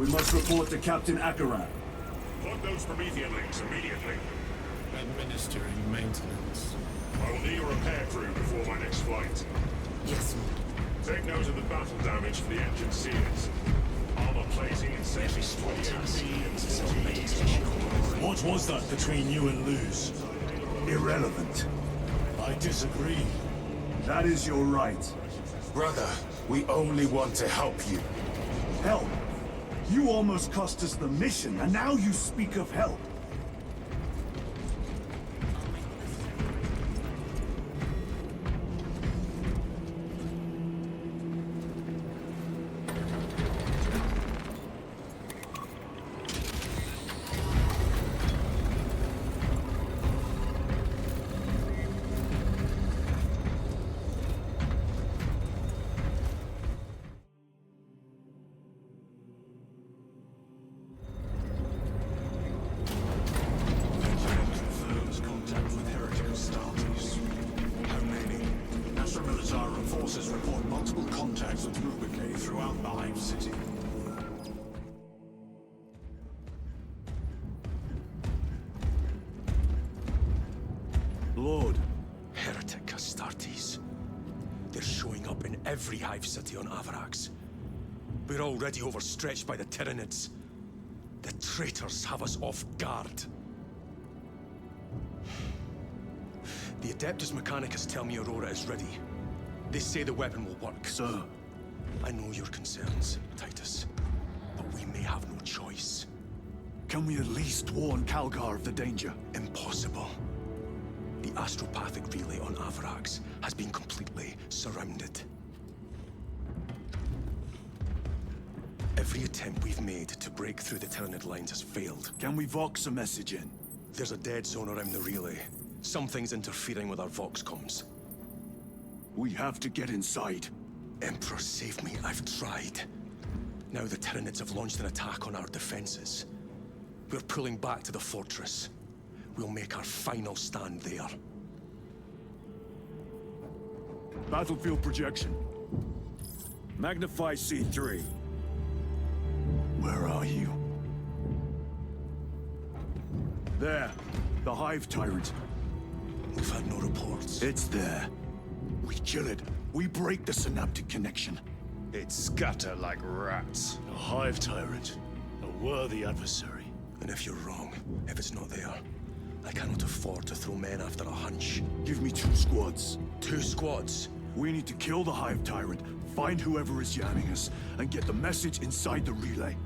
We must report to Captain Akaran. Plug those Promethean links immediately. Administering maintenance. I will need a repair crew before my next flight. Yes, Lord. Take note of the battle damage for the engine seals. Armor plating and safety 28 What was that between you and Luz? Irrelevant. I disagree. That is your right. Brother, we only want to help you. Help! You almost cost us the mission, and now you speak of help. confirms contact with Heretic starters. How many? Astro-Military forces report multiple contacts with Rubicay throughout the Hive City. Lord, Heretic Astartes. They're showing up in every hive city on Avarax. We're already overstretched by the Tyranids. The traitors have us off guard. The Adeptus Mechanicus tell me Aurora is ready. They say the weapon will work. sir. I know your concerns, Titus, but we may have no choice. Can we at least warn Calgar of the danger? Impossible. The astropathic relay on Avarax has been completely surrounded. Every attempt we've made to break through the Tyranid lines has failed. Can we vox a message in? There's a dead zone around the relay. Something's interfering with our vox comms. We have to get inside. Emperor, save me. I've tried. Now the Tyranids have launched an attack on our defenses. We're pulling back to the fortress. We'll make our final stand there. Battlefield projection. Magnify C3. Where are you? There. The Hive Tyrant. We've had no reports. It's there. We kill it. We break the synaptic connection. It scatter like rats. A Hive Tyrant. A worthy adversary. And if you're wrong, if it's not there, I cannot afford to throw men after a hunch. Give me 2 squads. 2 squads. We need to kill the Hive Tyrant, find whoever is jamming us, and get the message inside the relay.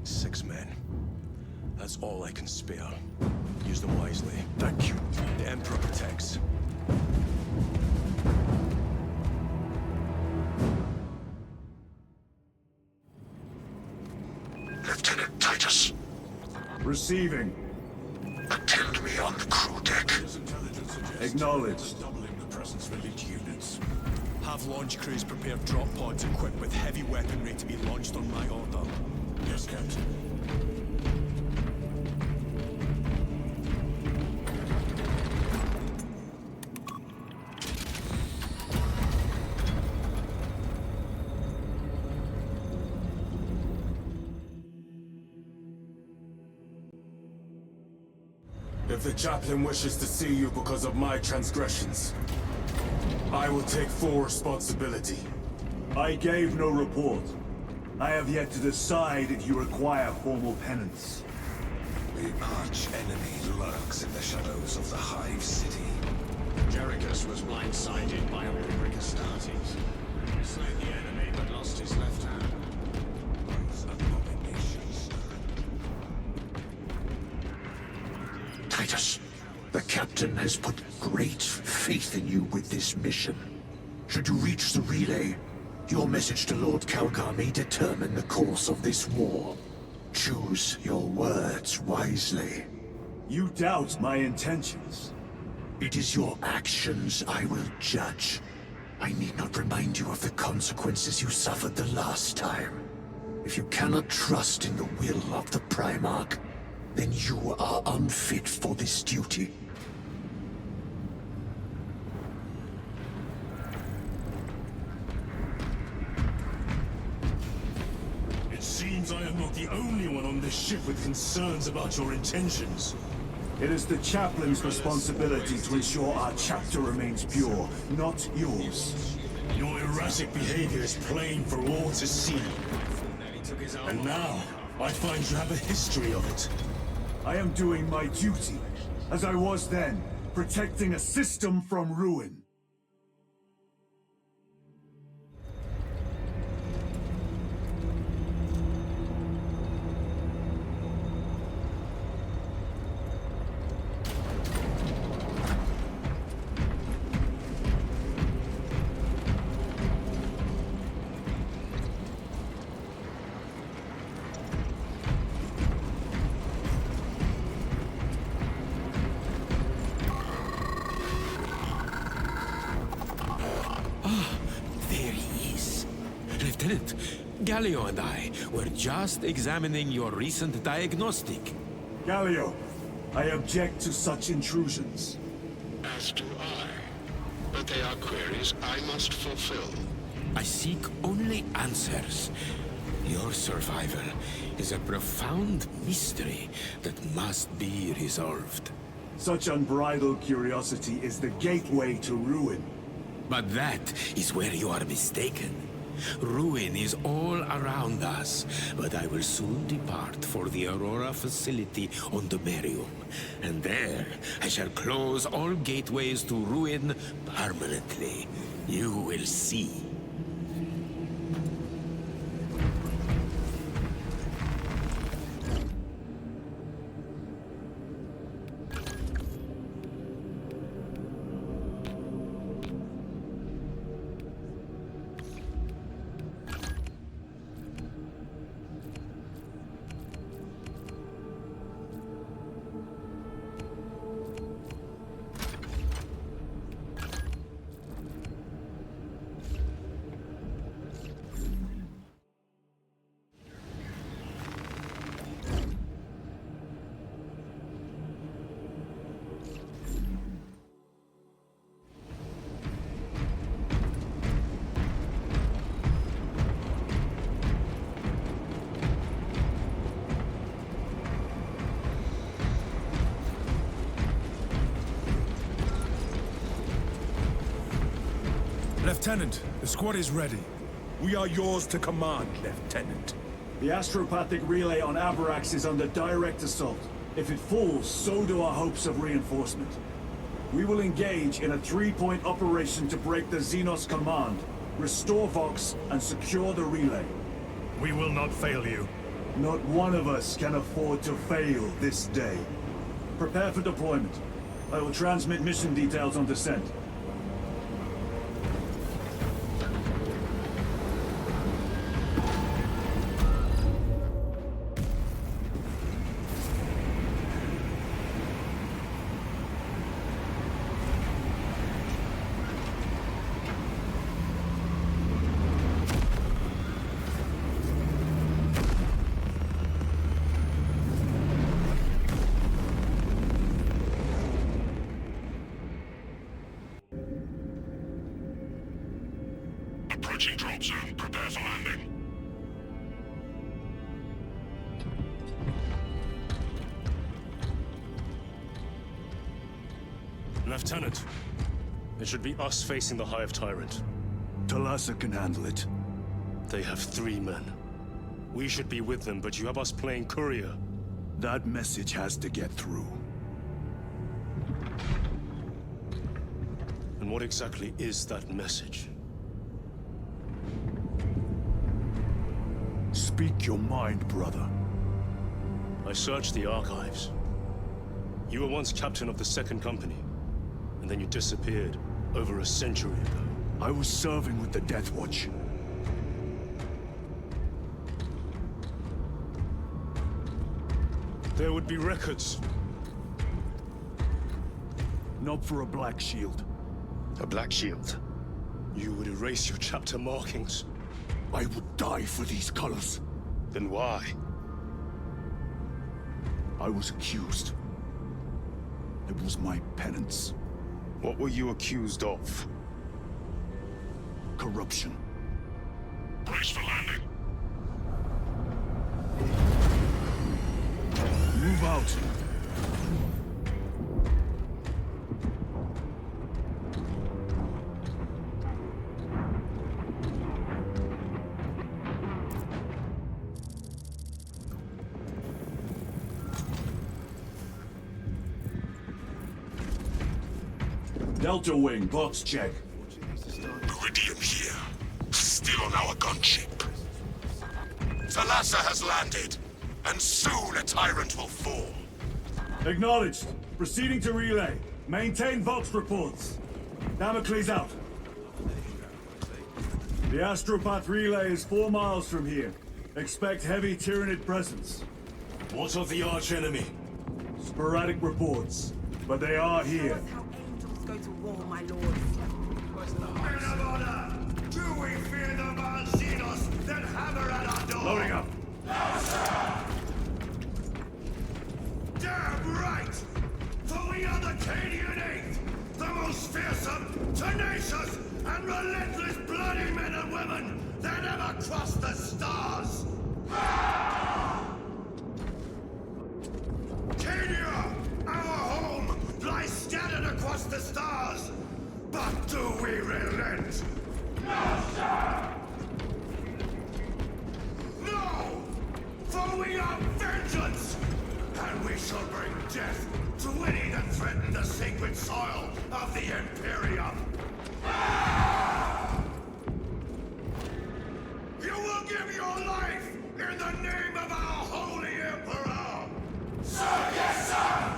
6 men. That's all I can spare. Use them wisely. Thank you. The Emperor protects. Lieutenant Titus, Receiving. attend me on the crew deck. Acknowledged. Doubling the presence of elite units. Have launch crews prepare drop pods equipped with heavy weaponry to be launched on my order. Yes, Captain. If the chaplain wishes to see you because of my transgressions, I will take full responsibility. I gave no report. I have yet to decide if you require formal penance. The arch-enemy lurks in the shadows of the Hive City. Jerichus was blindsided by Ulrich Astartes. He slayed the enemy but lost his left hand. Those abominations. Titus, the captain has put great faith in you with this mission. Should you reach the relay, your message to Lord Calgar may determine the course of this war. Choose your words wisely. You doubt my intentions. It is your actions I will judge. I need not remind you of the consequences you suffered the last time. If you cannot trust in the will of the Primarch, then you are unfit for this duty. It's seems I am not the only one on this ship with concerns about your intentions. It is the chaplain's responsibility to ensure our chapter remains pure, not yours. Your erratic behavior is plain for all to see. And now, I find you have a history of it. I am doing my duty, as I was then, protecting a system from ruin. Lieutenant, Galio and I were just examining your recent diagnostic. Galio, I object to such intrusions. As do I. But they are queries I must fulfill. I seek only answers. Your survival is a profound mystery that must be resolved. Such unbridled curiosity is the gateway to ruin. But that is where you are mistaken. Ruin is all around us, but I will soon depart for the Aurora facility on the Merium. And there, I shall close all gateways to ruin permanently. You will see. Lieutenant, the squad is ready. We are yours to command, Lieutenant. The astropathic relay on Avarax is under direct assault. If it falls, so do our hopes of reinforcement. We will engage in a three-point operation to break the Xenos command, restore Vox, and secure the relay. We will not fail you. Not one of us can afford to fail this day. Prepare for deployment. I will transmit mission details on descent. Approaching drop zone. Prepare for landing. Lieutenant, it should be us facing the Hive Tyrant. Talassa can handle it. They have 3 men. We should be with them, but you have us playing courier. That message has to get through. And what exactly is that message? Speak your mind, brother. I searched the archives. You were once captain of the Second Company, and then you disappeared over a century ago. I was serving with the Death Watch. There would be records. Not for a Black Shield. A black shield. You would erase your chapter markings. I would die for these colors. Then why? I was accused. It was my penance. What were you accused of? Corruption. Brace for landing. out. Delta Wing, box check. Iridium here. Still on our gunship. Thalassa has landed, and soon a tyrant will fall. Acknowledged. Proceeding to relay. Maintain Vox reports. Damocles out. The Astropath relay is 4 miles from here. Expect heavy Tyranid presence. What of the archenemy? Sporadic reports, but they are here. Show us how angels go to war, my lords. Do we fear the Malzinos that hammer at our door? Loading up. Damn right! For we are the Cadian Eighth, the most fearsome, tenacious, and relentless bloody men and women that ever crossed the stars! Cadia, our home, lies scattered across the stars! But do we relent? No, sir! No! For we are vengeance! And we shall bring death to any that threaten the sacred soil of the Imperium! You will give your life in the name of our holy Emperor! Sir, yes, sir!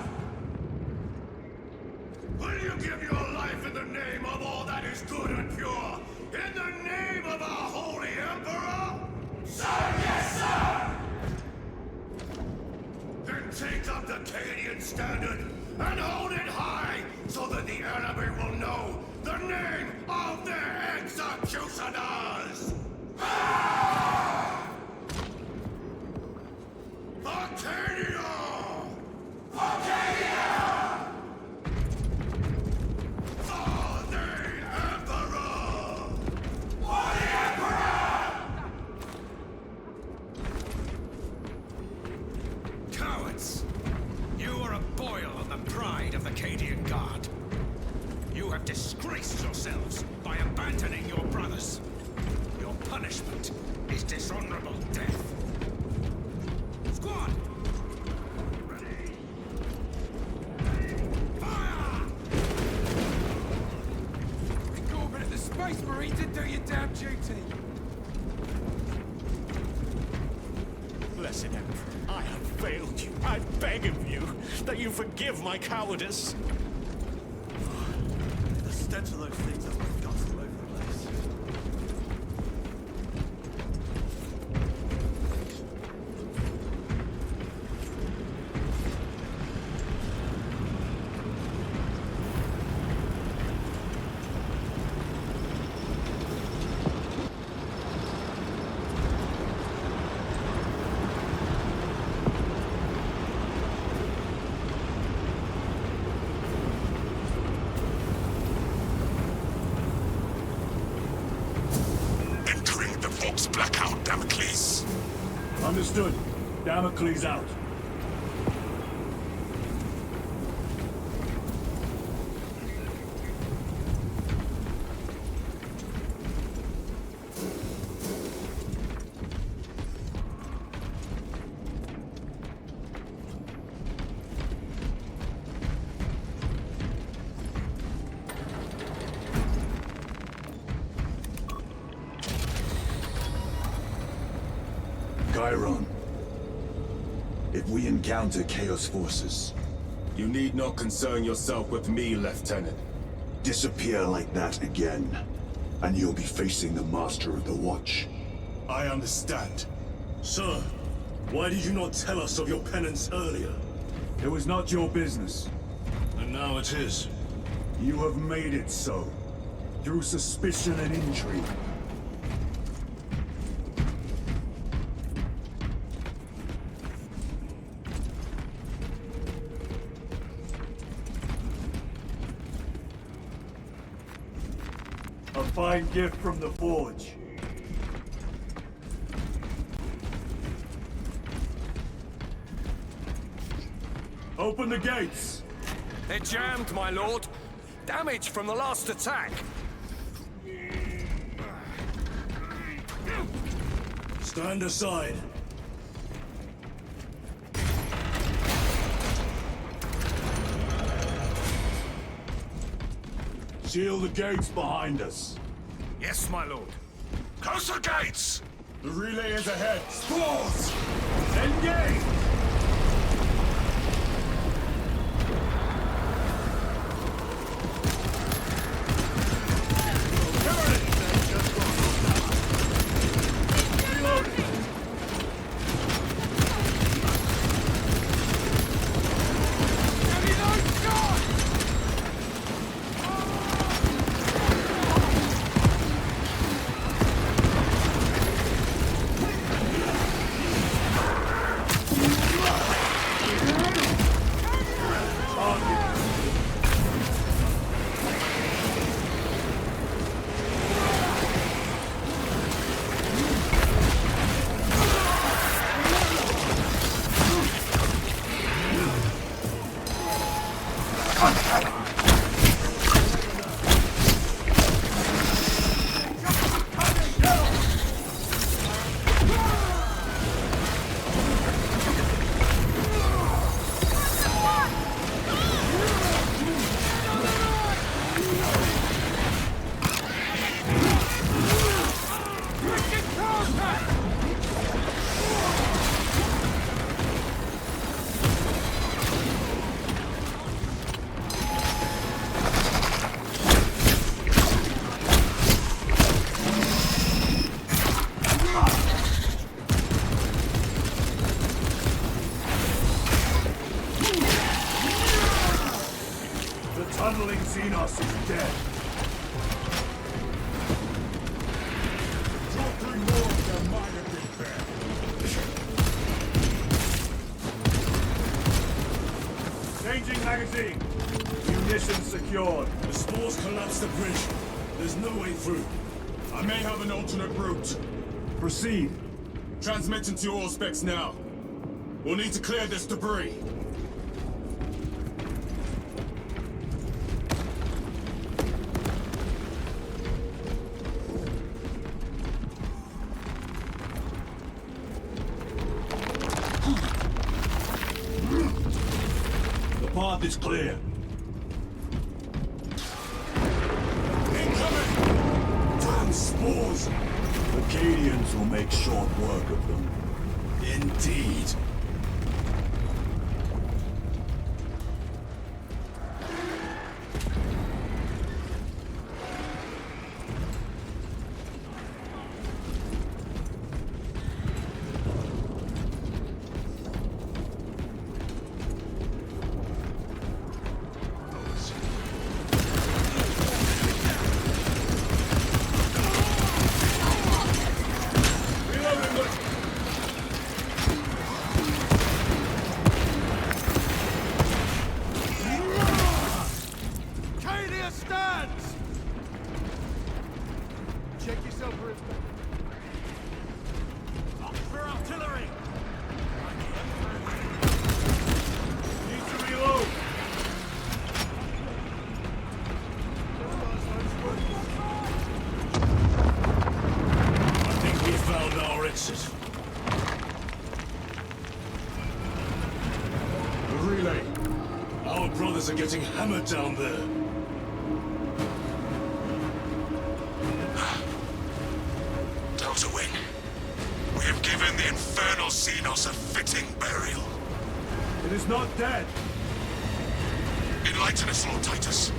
Will you give your life in the name of all that is good and pure? In the name of our holy Emperor? Sir, yes, sir! Then take up the Cadian standard and hold it high so that the enemy will know the name of their executioners! Arcadia! Arcadia! For the Emperor! For the Emperor! Cowards! You are a boil on the pride of the Cadian Guard. You have disgraced yourselves by abandoning your brothers. Your punishment is dishonorable death. Squad! Ready! Fire! Corbin at the Space Marine to do your damn duty. Blessed Emperor, I have failed you. I beg of you that you forgive my cowardice. The stench of those things has left guts all over the place. Entering the Vox blackout, Damocles. Understood. Damocles out. Chiron, if we encounter Chaos forces, You need not concern yourself with me, Lieutenant. disappear like that again, and you'll be facing the Master of the Watch. I understand. Sir, why did you not tell us of your penance earlier? It was not your business. And now it is. You have made it so. Through suspicion and intrigue. A fine gift from the Forge. Open the gates! They're jammed, my lord. Damage from the last attack. Stand aside. Seal the gates behind us. Yes, my lord. Close the gates! The relay is ahead. Spores! Engage! Tunneling Xenos is dead. Dropping more than might have been fair. Changing magazine. Munitions secured. The spores collapsed the bridge. There's no way through. I may have an alternate route. Proceed. Transmitting to all specs now. We'll need to clear this debris. The path is clear. Incoming! Damn spores! Acadians will make short work of them. Indeed. Stands! Check yourself for artillery! Need to reload! I think we found our exit. The relay. Our brothers are getting hammered down there. To win. We have given the infernal Xenos a fitting burial. It is not dead. Enlighten us, Lord Titus.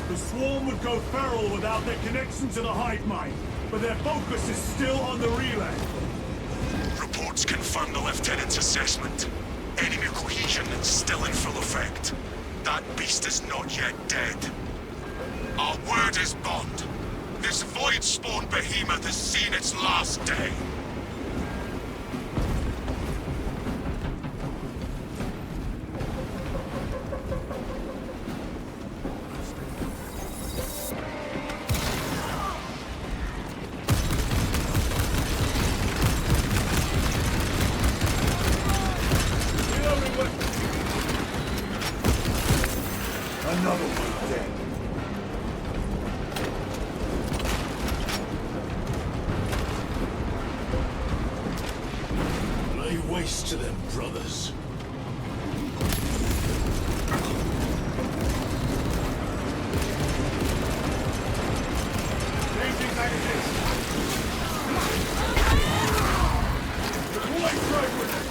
The swarm would go feral without their connection to the hive mind, but their focus is still on the relay. Reports confirm the Lieutenant's assessment. Enemy cohesion is still in full effect. That beast is not yet dead. Our word is bond. This void-spawn behemoth has seen its last day. Grace to them, brothers. Changing magazines. Deploy progress.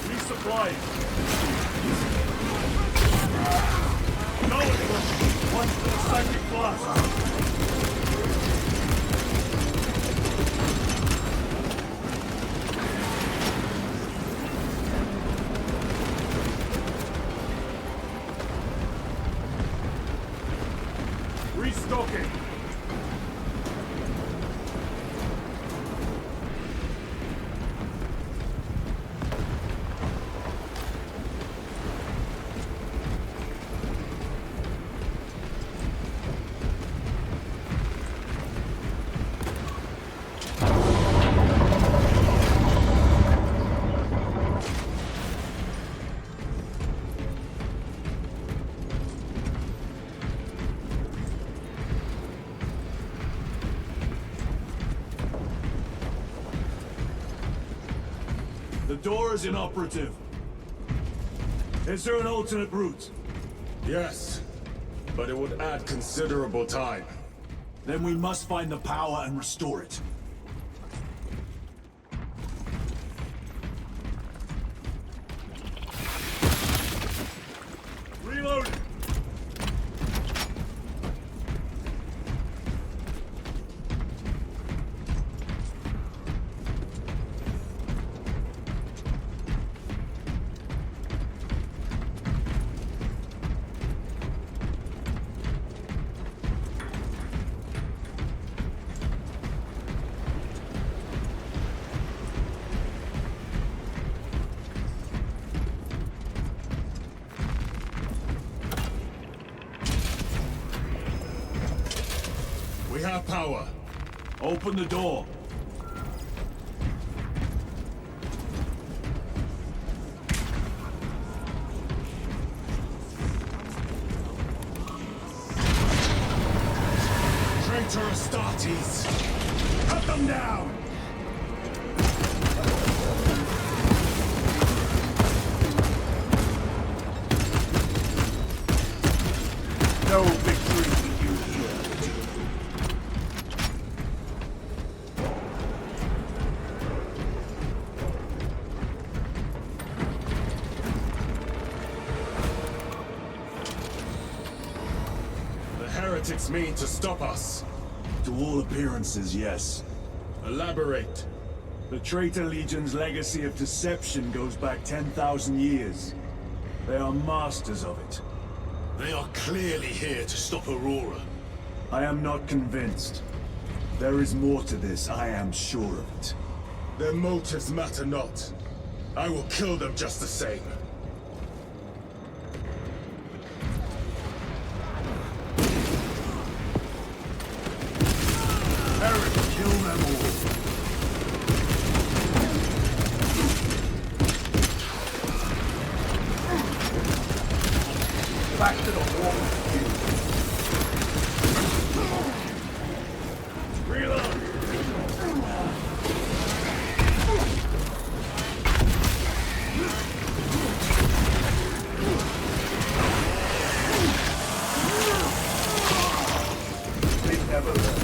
Resupply. No one for the psychic blast. Restocking. The door is inoperative. Is there an alternate route? Yes, but it would add considerable time. Then we must find the power and restore it. Reloading. We have power. Open the door. Traitor Astartes! Cut them down! No victory for you here. The heretics mean to stop us. To all appearances, yes. Elaborate. The Traitor Legion's legacy of deception goes back 10,000 years. They are masters of it. They are clearly here to stop Aurora. I am not convinced. There is more to this, I am sure of it. Their motives matter not. I will kill them just the same. Eric, kill them all. Back to the wall. Reload. They never learn.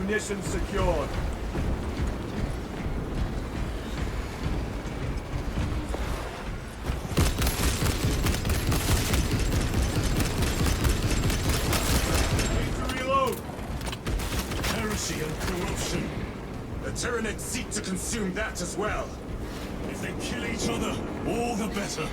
ammunition secured. Need to reload. Heresy and corruption. The Tyranids seek to consume that as well. If they kill each other, all the better.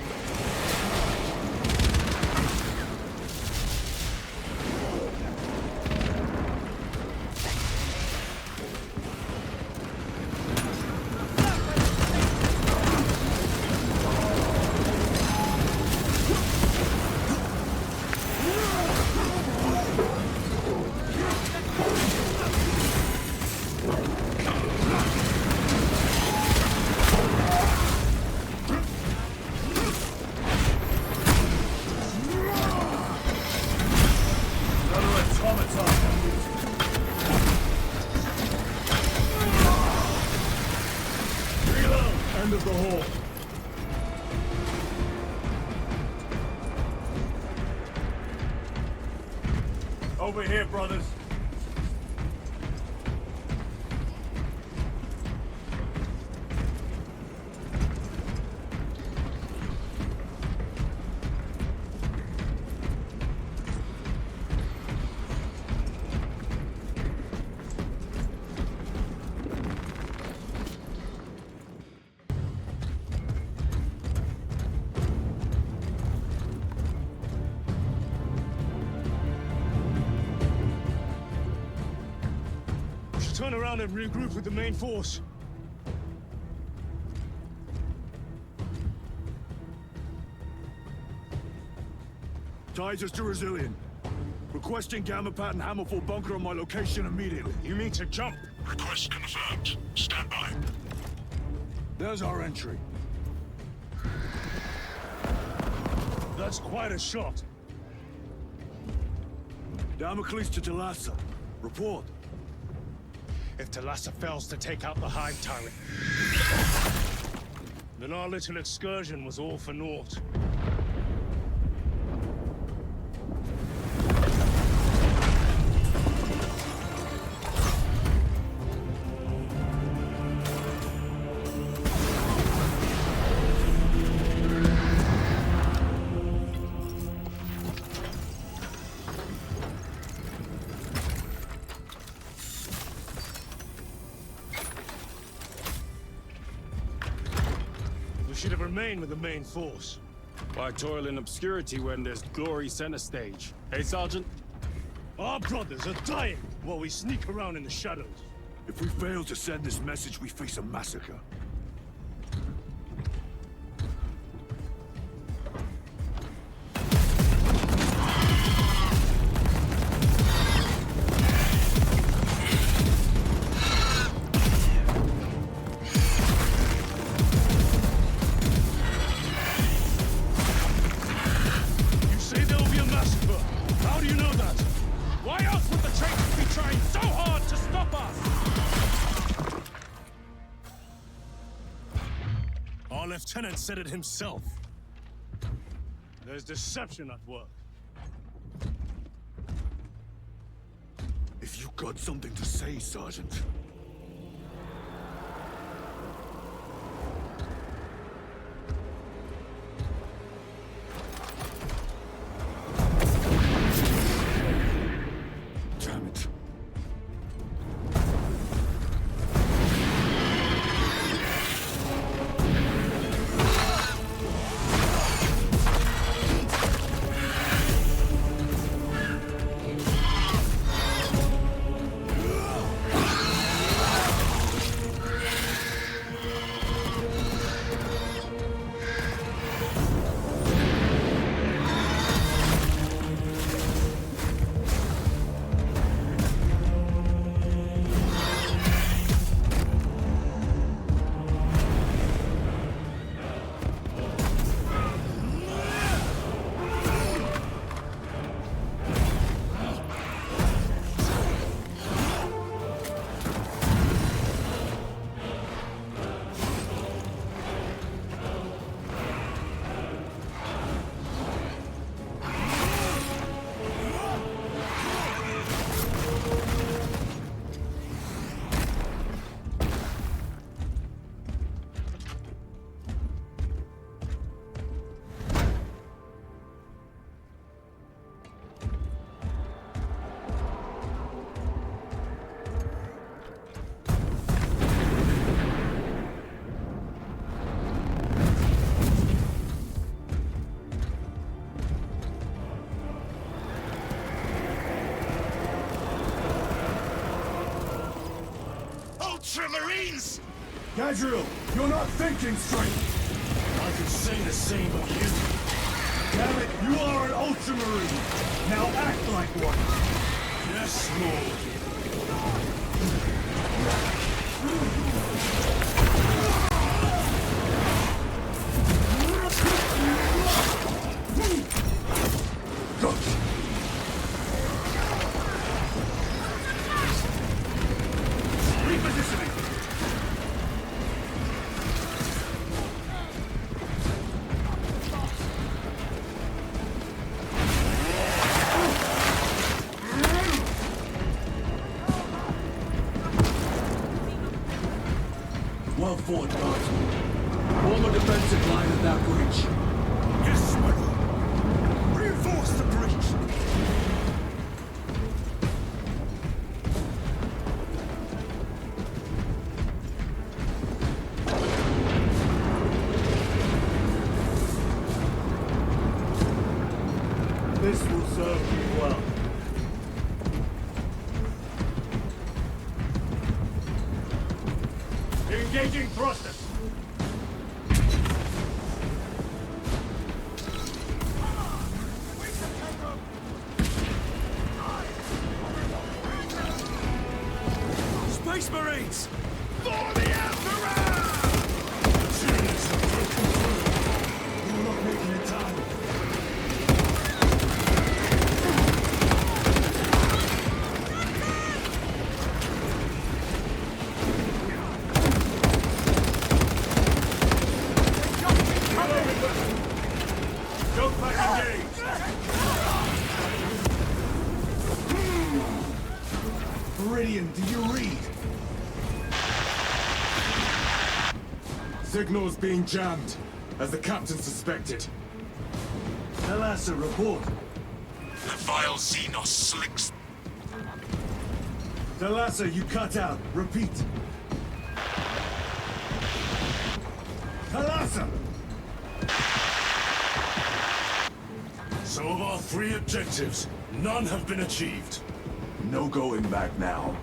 End of the hall. Over here, brothers. Turn around and regroup with the main force. Titus to Resilient. Requesting Gamma Pat and Hammerfall bunker on my location immediately. You mean to jump? Request confirmed. Stand by. There's our entry. That's quite a shot. Damocles to Talassa. Report. If Talassa fails to take out the Hive Tyrant, then our little excursion was all for naught. We should have remained with the main force. Why toil in obscurity when there's glory center stage? Hey, Sergeant? Our brothers are dying while we sneak around in the shadows. If we fail to send this message, we face a massacre. You say there will be a massacre. How do you know that? Why else would the traitors be trying so hard to stop us? Our lieutenant said it himself. There's deception at work. If you got something to say, Sergeant. Damn it. Marines! Gadriel, you're not thinking straight! I could say the same of you. Damn it, you are an Ultramarine! Now act like one! Yes, Lord. Repositioning! Well fought, guardsmen. Form a defensive line at that breach. Yes, my lord. Reinforce the breach. This will serve you well. Engaging thrusters. Space Marines! For the Emperor! You're not making it time. Jump back engaged! Meridian, do you read? Signal's being jammed, as the captain suspected. Thalassa, report. The vile Xenos slicks. Thalassa, you cut out. Repeat. Thalassa! So of our 3 objectives, none have been achieved. No going back now.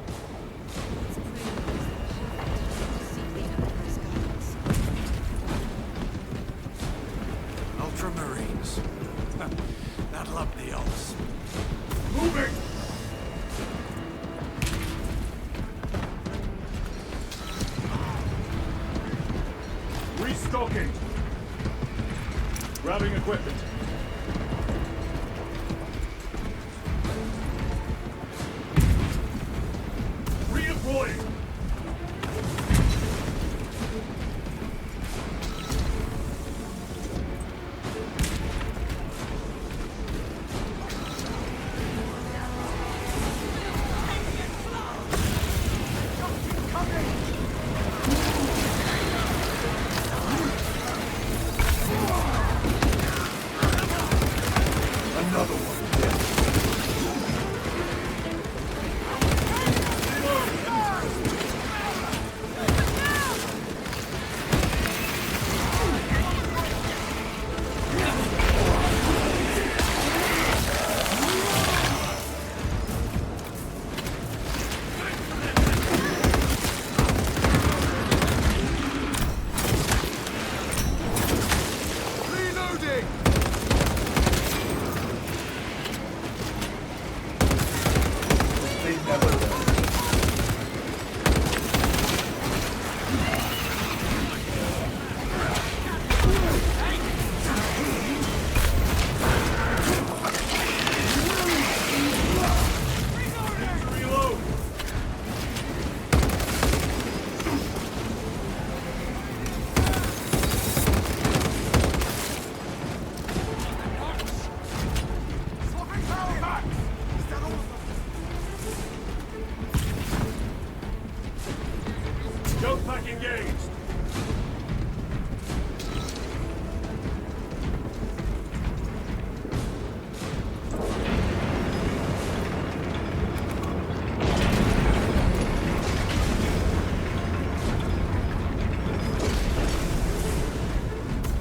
Ultramarines. That'll up the odds. Moving! Restocking. Grabbing equipment. Redeploying. Another one dead. Reloading! They never learn. Reload! Swapping power back! Is that all of them? Jump pack engaged.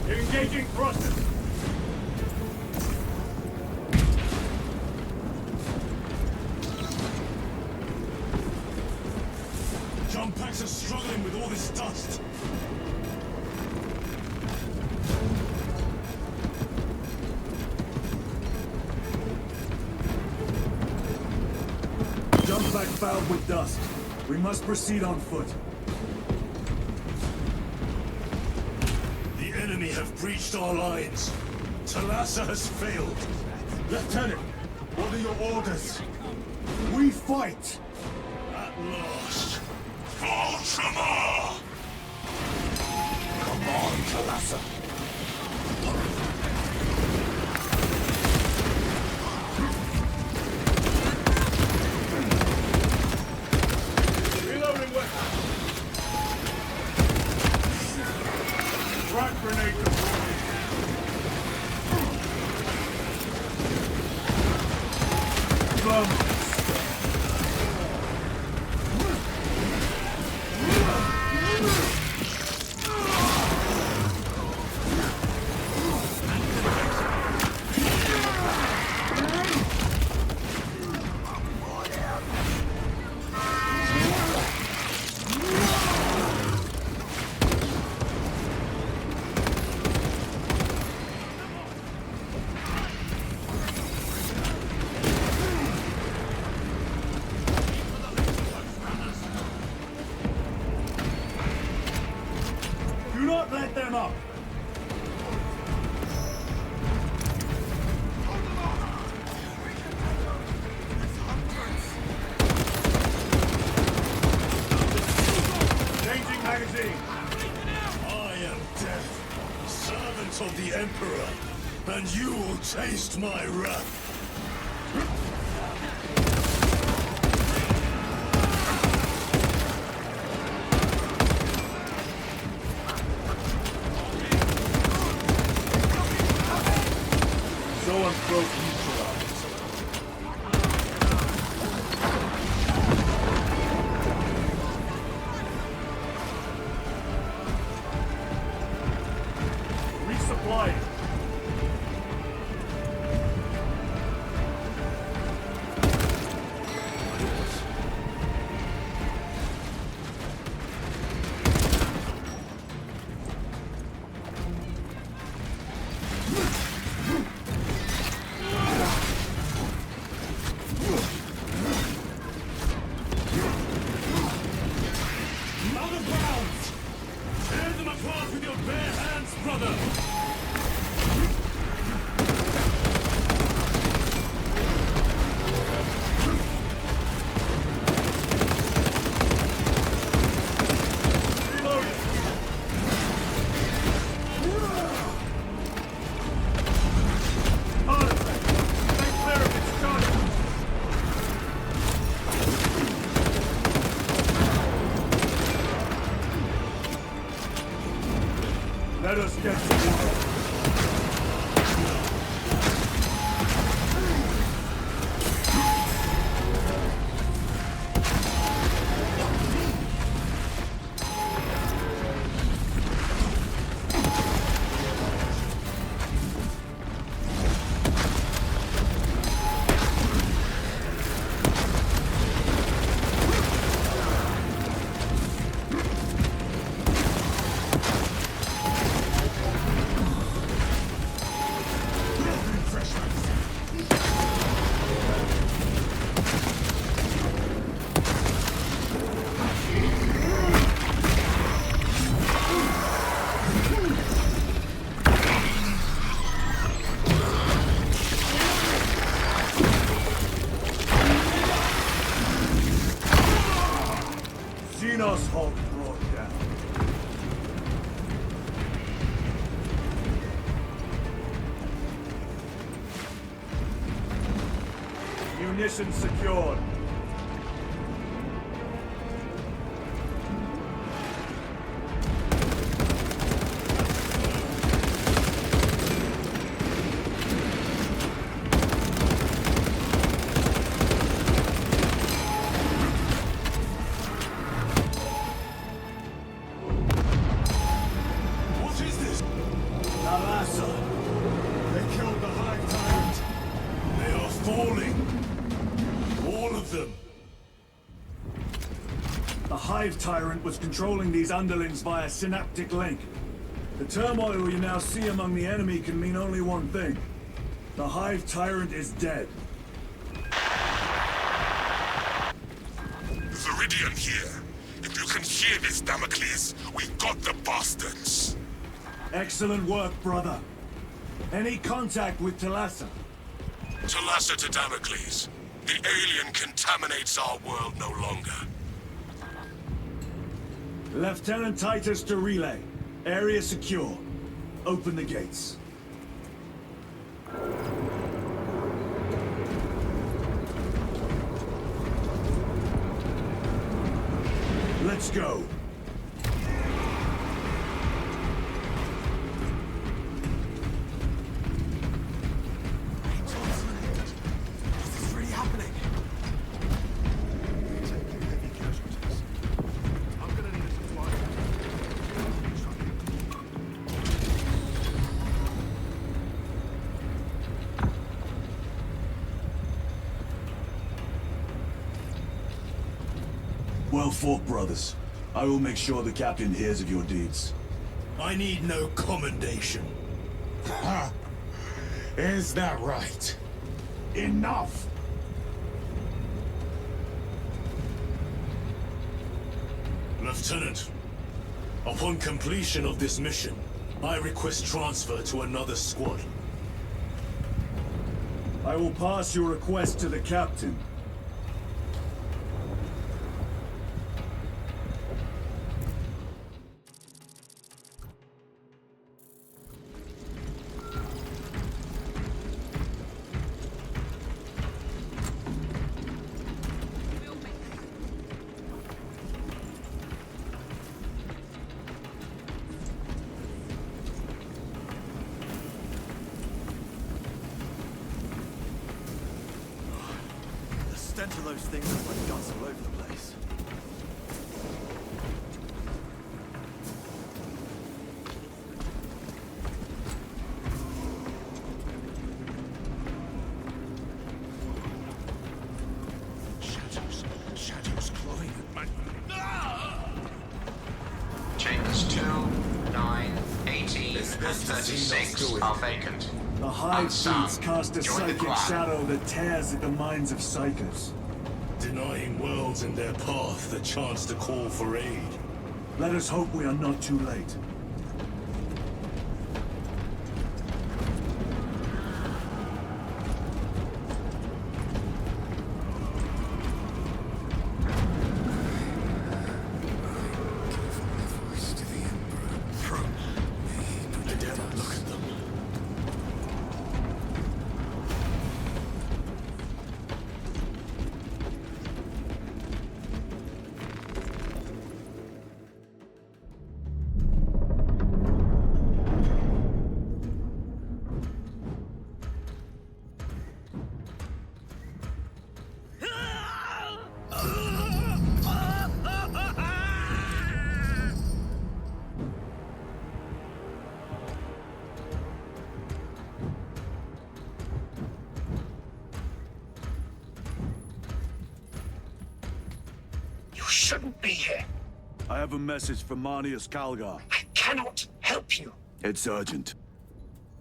Engaging thrusters. Jump packs are struggling with all this dust? Jump back fouled with dust. We must proceed on foot. The enemy have breached our lines. Talassa has failed. Lieutenant, what are your orders? We fight! At last. Ultramar! Come on, Talassa. Reloading weapon! Frag grenade deployed! Bum! Do not let them up! Changing magazine! I am death, servant of the Emperor, and you will taste my wrath. So unfroze neutralized. Resupplying. Out of bounds! Tear them apart with your bare hands, brother! Reloading. Artifact. Stay clear of its charge. Let us get to work. Xenos Hulk brought down. Munitions secured. What is this? Talassa. They killed the High Tyrant. They are falling. All of them. Hive Tyrant was controlling these underlings via synaptic link. The turmoil you now see among the enemy can mean only one thing. The Hive Tyrant is dead. Viridian here. If you can hear this, Damocles, we got the bastards. Excellent work, brother. Any contact with Talassa? Talassa to Damocles. The alien contaminates our world no longer. Lieutenant Titus to relay. Area secure. Open the gates. Let's go. This is really happening. I'm gonna need a supply. Well fought, brothers. I will make sure the captain hears of your deeds. I need no commendation. Is that right? Enough! Lieutenant, upon completion of this mission, I request transfer to another squad. I will pass your request to the captain. The stench of those things is like guts all over the place. Shadows clawing at my... Chambers 2, 9, 18, and 36 are vacant. The Hive Unsound. Beats cast a Join the psychic choir. shadow that tears at the minds of psychers. Denying worlds in their path the chance to call for aid. Let us hope we are not too late. You shouldn't be here. I have a message from Marnius Calgar. I cannot help you. It's urgent.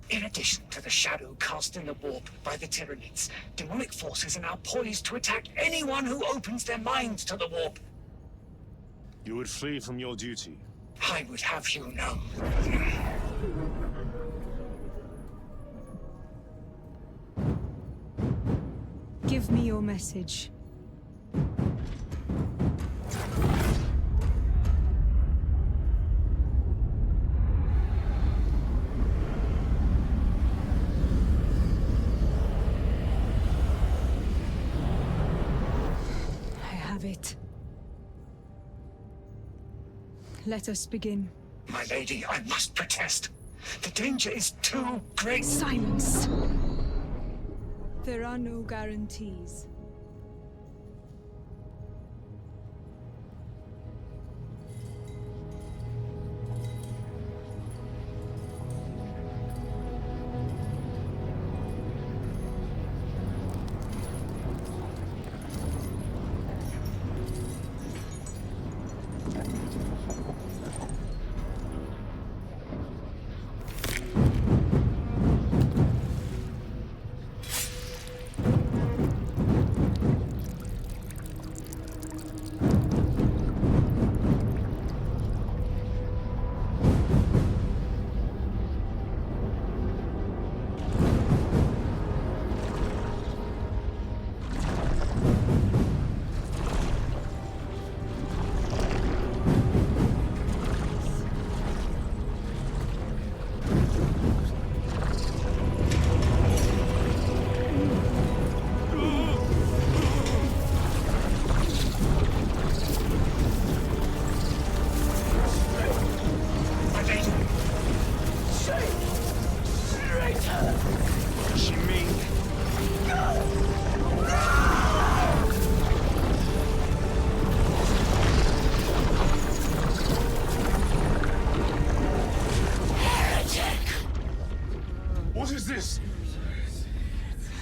In addition to the shadow cast in the warp by the Tyranids, demonic forces are now poised to attack anyone who opens their minds to the warp. You would flee from your duty. I would have you know. Give me your message. I have it. Let us begin. My lady, I must protest. The danger is too great. Silence! There are no guarantees.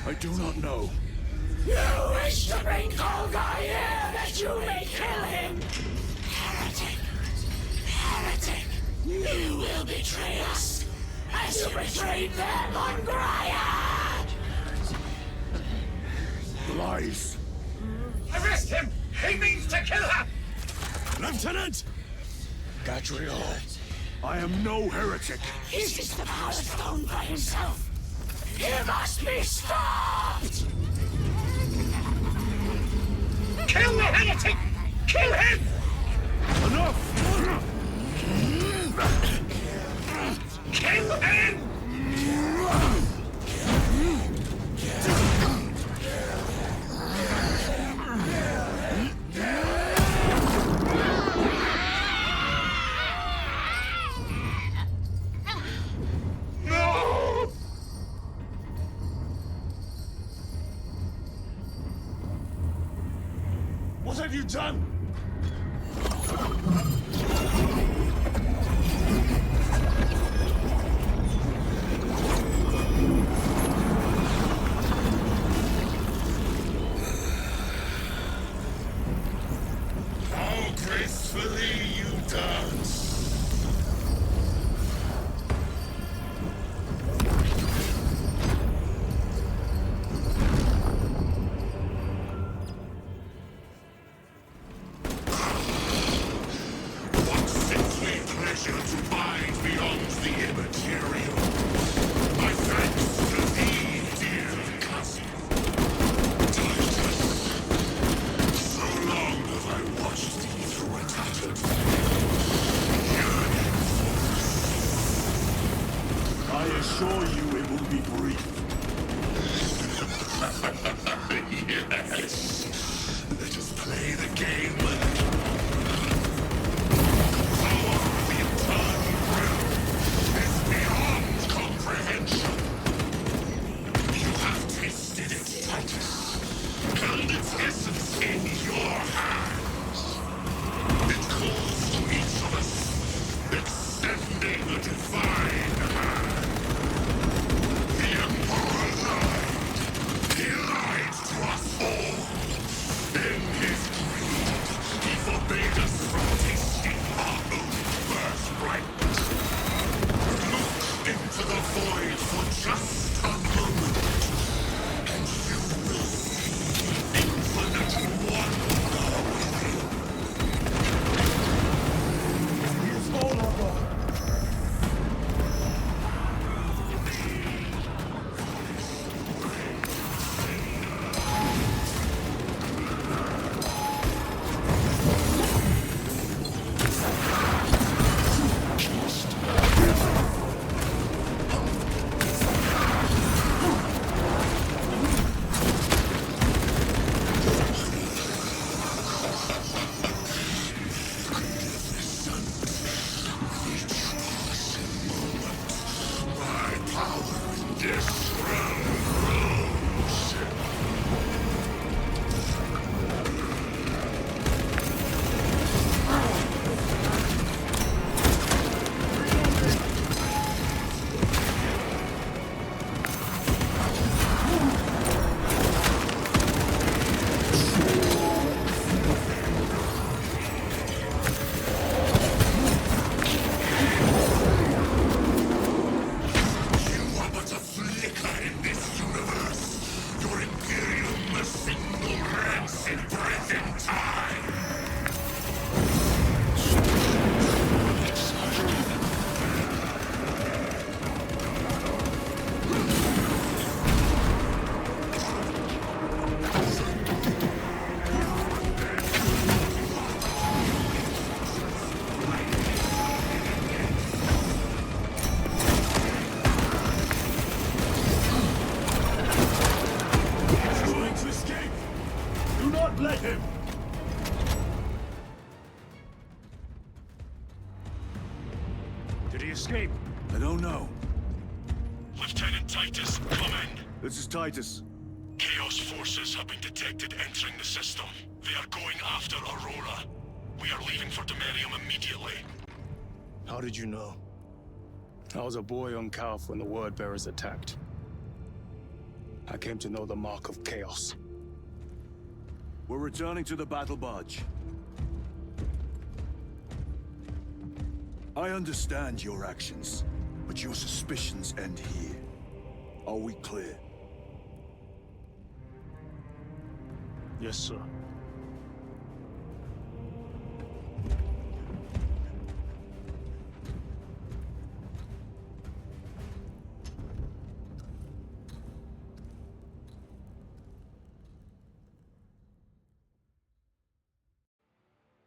I do not know. You wish to bring Kolgar here that you may kill him! Heretic! Heretic! You will betray us as you betrayed them on Graya! Lies. Arrest him! He means to kill her! Lieutenant! Gadriel, I am no heretic. Is this the Power Stone by himself? He must be stopped! Kill the heretic! Kill him! Enough! Kill him! No! What have you done? How gracefully you dance! What sickly pleasure to bind beyond the immaterial! My thanks to thee, dear cousin. Titus, so long have I watched thee through a tattered yearning. I assure you it will be brief. Yes. Let us play the game. Power of the eternal realm is beyond comprehension. You have tasted it, Titus. Held its essence in your hands. It calls to each of us, extending a divine hand. The Emperor lied. He lied to us all. In his greed, he forbade us from tasting our own birthright. Look into the void for just a moment, and you will see infinite wonder within. He is no longer. Let him! Did he escape? I don't know. Lieutenant Titus, come in. This is Titus. Chaos forces have been detected entering the system. They are going after Aurora. We are leaving for Demerium immediately. How did you know? I was a boy on Calf when the Word Bearers attacked. I came to know the mark of chaos. We're returning to the battle barge. I understand your actions, but your suspicions end here. Are we clear? Yes, sir.